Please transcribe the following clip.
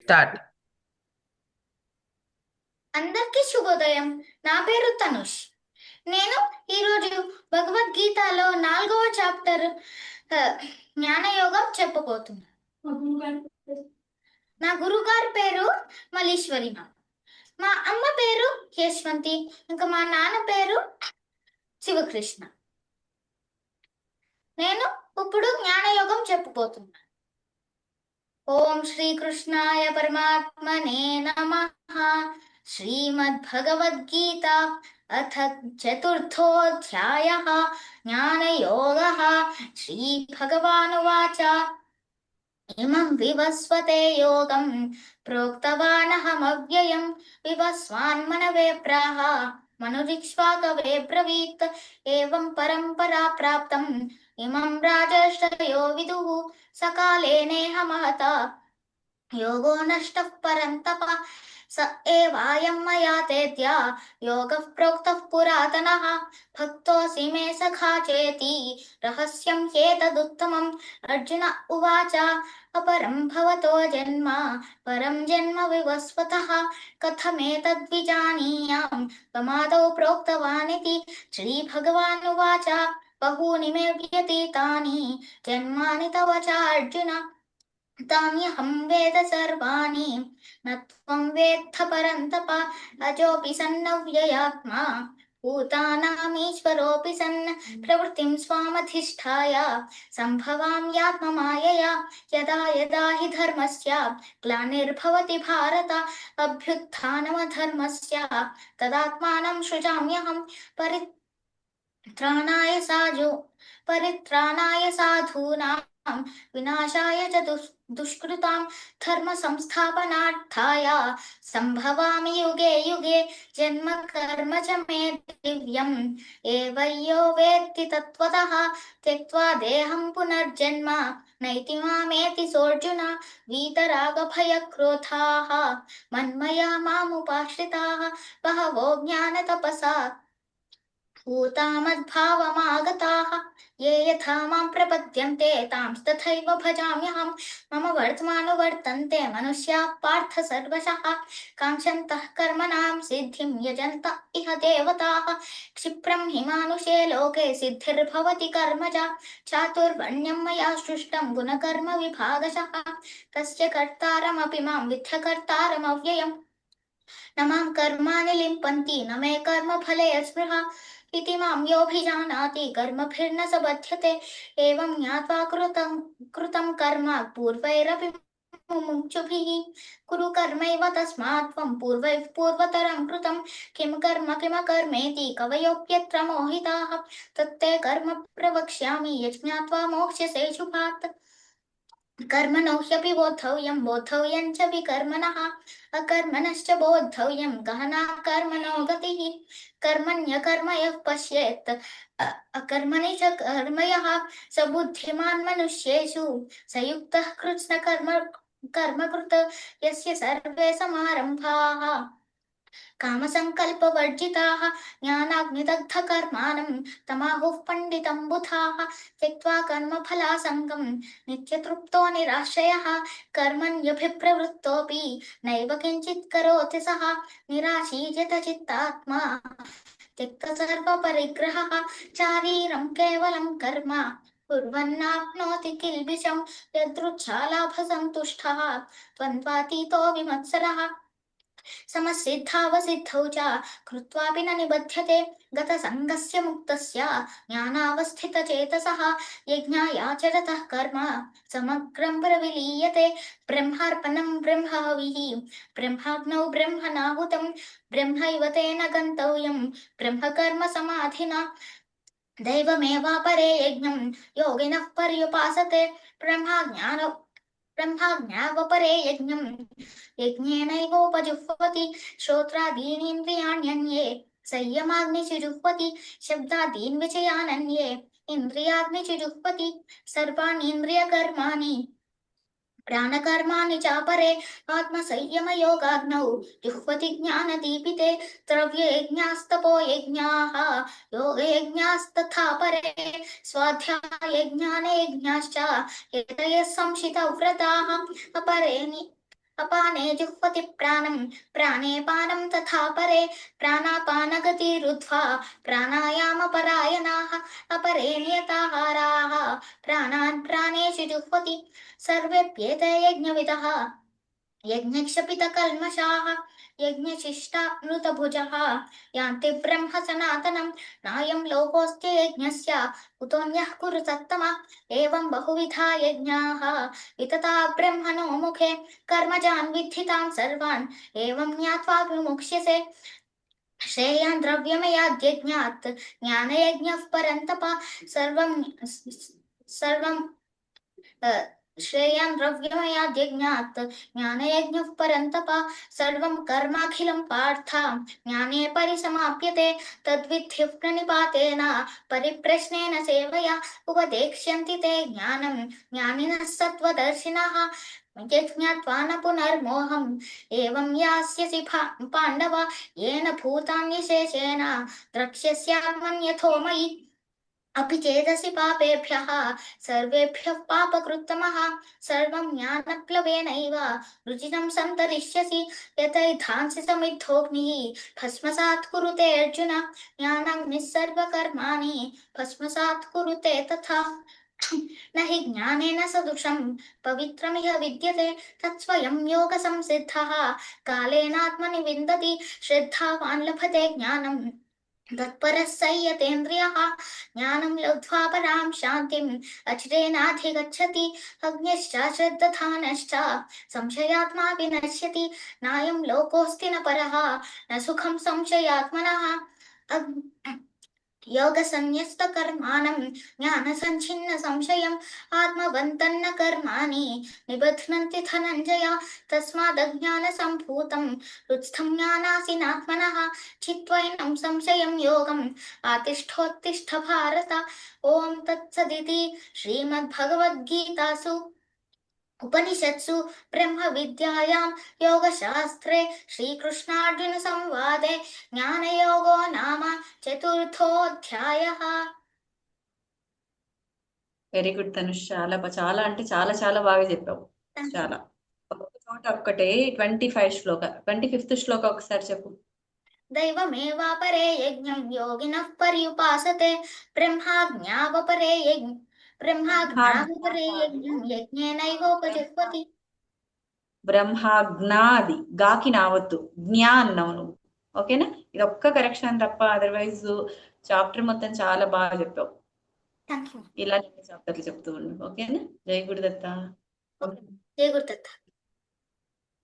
Start. అందరికీ శుభోదయం. నా పేరు తనుష్. నేను ఈరోజు భగవద్గీతలో 4వ చాప్టర్ జ్ఞానయోగం చెప్పబోతున్నాను. నా గురుగారి పేరు మల్లీశ్వరి. మా అమ్మ పేరు యశ్వంతి. ఇంకా మా నాన్న పేరు శివకృష్ణ. నేను ఇప్పుడు జ్ఞానయోగం చెప్పబోతున్నాను. ఓం శ్రీకృష్ణాయ పరమాత్మనే నమః. श्रीमद्भगवद्गीता अथ चतुर्थोऽध्यायः ज्ञानयोगः। श्रीभगवानुवाच इमं विवस्वते योगं प्रोक्तवानहमव्ययं विवस्वान्मनवे प्राह मनुरिक्ष्वाकवे ब्रवीत् एवं परम्परा प्राप्तम् इमं राजर्षयो विदुः सकाले नेह महता योगो नष्टः परन्तप स एवायं मया तेद्य योगः प्रोक्तः पुरातनः भक्तोऽसि मे सखा चेति रहस्यं ह्येतदुत्तमम्। अर्जुन उवाच अपरं भवतो जन्म परं जन्म विवस्वतः कथमेतद्विजानीयां त्वमादौ प्रोक्तवानिति। श्रीभगवानुवाच बहूनि मे व्यतीतानि जन्मानि तव च अर्जुन तान्यहं वेद सर्वाणि न त्वं वेत्थ परन्तप अजोऽपि सन्नव्ययात्मा भूतानामीश्वरोऽपि सन् प्रवृत्तिं स्वामधिष्ठाय सम्भवाम्यात्ममायया यदा यदा हि धर्मस्य ग्लानिर्भवति भारत अभ्युत्थानमधर्मस्य तदात्मानं सृजाम्यहं परित्राणाय साधूनां विनाशाय च दुष्कृतां धर्म संस्थापनार्थाय संभवामि युगे युगे जन्म कर्म च मे दिव्यम् एवयो वेत्ति तत्त्वतः त्यक्त्वा देहं पुनर्जन्म नैति मामेति सोऽर्जुन वीतरागभयक्रोधाः मन्मया मामुपाश्रिताः बहवो ज्ञानतपसा भूता मद्भावमागताः ये यथा मां प्रपद्यन्ते तांस्तथैव भजाम्यहम्। मम वर्त्मानुवर्तन्ते मनुष्याः पार्थ सर्वशः काङ्क्षन्तः कर्मणां सिद्धिं यजन्त इह देवताः क्षिप्रं हि मानुषे लोके सिद्धिर्भवति कर्मजा चातुर्वर्ण्यं मया सृष्टं गुणकर्म विभागशः तस्य कर्तारमपि मां विद्यकर्तारमव्ययम् न मां कर्माणि लिम्पन्ति न मे कर्मफले स्पृहा इति मां योऽभिजानाति कर्मभिर्न स बध्यते एवं ज्ञात्वा कृतं कर्म पूर्वैरपि मुमुक्षुभिः कुरु कर्मैव तस्मात् त्वं पूर्वैः पूर्वतरं कृतं किं कर्मेति कवयोऽप्यत्र मोहिताः तत्ते कर्म प्रवक्ष्यामि यज्ञात्वा मोक्ष्यसे शुभात् कर्मणो ह्यपि बोद्धव्यं च विकर्मणः अकर्मणश्च बोद्धव्यं गहना कर्मणो गतिः कर्मण्यकर्म यः पश्येत् अकर्मणि च कर्म यः स बुद्धिमान् मनुष्येषु स युक्तः कर्मकृत् यस्य सर्वे समारम्भाः कामसङ्कल्पवर्जिताः ज्ञानाग्निदग्धकर्माणं तमाहुः पण्डितं बुधाः त्यक्त्वा कर्मफलासङ्गं नित्यतृप्तो निराश्रयः कर्मण्यभिप्रवृत्तोऽपि नैव किञ्चित् करोति सः निराशीजितचित्तात्मा त्यक्तसर्वपरिग्रहः शारीरं केवलं कर्म कुर्वन्नाप्नोति किल्बिषं यदृच्छालाभसन्तुष्टः द्वन्द्वातीतो विमत्सरः समसिद्धावसिद्धौ च कृत्वापि न निबध्यते गतसङ्गस्य मुक्तस्य ज्ञानावस्थितचेतसः यज्ञायाचरतः कर्म समग्रं प्रविलीयते ब्रह्मार्पणं ब्रह्महविः ब्रह्माग्नौ ब्रह्मणाहुतं ब्रह्मैव तेन गन्तव्यं ब्रह्मकर्म समाधिना दैवमेवापरे यज्ञं योगिनः पर्युपासते ब्रह्माज्ञावपरे यज्ञं यज्ञेनैवोपजुह्वति श्रोत्रादीनीन्द्रियाण्यन्ये संयमाग्निषु शब्दादीन् विषयानन्ये इन्द्रियाग्निषु जुह्वति सर्वाणीन्द्रियकर्माणि प्राणकर्माणि चापरे आत्मसंयमयोगाग्नौ जुह्वति ज्ञानदीपिते द्रव्ययज्ञास्तपो यज्ञाः योगयज्ञास्तथा परे स्वाध्यायज्ञानयज्ञाश्च एतयः संशितव्रताः अपरे अपाने जुह्वति प्राणं प्राणे पानं तथा परे प्राणापानगतिरुद्ध्वा प्राणायामपरायणाः अपरे नियताहाराः प्राणान् प्राणेषु जुह्वति सर्वेप्येते यज्ञविदः यज्ञक्षपितकल्मषाः यज्ञशिष्टामृतभुजः यान्ति ब्रह्म सनातनं नायं लोकोऽस्ति यज्ञस्य कुतोऽन्यः कुरु सत्तमा एवं बहुविधा यज्ञाः वितता ब्रह्मणो मुखे कर्मजान् विद्धितान् सर्वान् एवं ज्ञात्वा विमुक्ष्यसे श्रेयान् द्रव्यमयाद्यज्ञात् ज्ञानयज्ञः परन्तप सर्वं सर्वं श्रेयान् द्रव्यमयाद्यज्ञात् ज्ञानयज्ञः परन्तप सर्वं कर्माखिलं पार्थ ज्ञाने परिसमाप्यते तद्विद्धि प्रणिपातेन परिप्रश्नेन सेवया उपदेक्ष्यन्ति ते ज्ञानं ज्ञानिनः सत्त्वदर्शिनः यज्ञात्वा न पुनर्मोहम् एवं यास्यसि पाण्डव येन भूतान्यशेषेण द्रक्ष्यस्यात्मन्यथो मयि अपि चेदसि पापेभ्यः सर्वेभ्यः पापकृत्तमः सर्वं ज्ञानप्लवेनैव रुचिनं सन्तरिष्यसि यथैधांसि समिद्धोऽग्निः भस्मसात् कुरुते अर्जुन ज्ञानाग्निः सर्वकर्माणि भस्मसात् कुरुते तथा न हि ज्ञानेन सदृशं पवित्रमिह विद्यते तत्स्वयं योगसंसिद्धः कालेनात्मनि विन्दति श्रद्धावान् लभते ज्ञानम् तत्परः संयतेन्द्रियः ज्ञानं लब्ध्वा परां शान्तिम् अचिरेणाधिगच्छति अग्निश्च श्रद्धानश्च संशयात्मा विनश्यति नायं लोकोऽस्ति न परः न सुखं संशयात्मनः योगसन्न्यस्तकर्माणं ज्ञानसञ्छिन्नसंशयम् आत्मवन्तन्न कर्माणि निबध्नन्ति धनञ्जय तस्मादज्ञानसम्भूतं हृत्स्थं ज्ञानासीनात्मनः चित्वैनं संशयं योगम् आतिष्ठोत्तिष्ठ भारत ॐ तत्सदिति श्रीमद्भगवद्गीतासु उपनिषत्सु ब्रह्मविद्यायां योगशास्त्रे श्रीकृष्णार्जुनसंवादे ज्ञानयोगो नाम चतुर्थोऽध्यायः. వెరీ గుడ్ తనుష్, చాలా అంటే చాలా బాగా చెప్పావు. చాలా ఒక్క చోట ఒక్కటే 25th శ్లోక ఒకసారి చెప్పు. दैवमेवापरे यज्ञं योगिनः पर्युपासते ब्रह्माज्ञावपरे यज्ञं यज्ञेनैवोपजुह्वति. బ్రహ్మాజ్ఞాది గాకి నావద్దు, జ్ఞా అన్నావు నువ్వు. ఓకేనా? ఇది ఒక్క కరెక్షన్ తప్ప అదర్వైజ్ చాప్టర్ మొత్తం చాలా బాగా చెప్పావు. ఇలా చాప్టర్లు చెప్తూ ఉండు. ఓకేనా? జై గురుదత్త. జై గురుదత్త.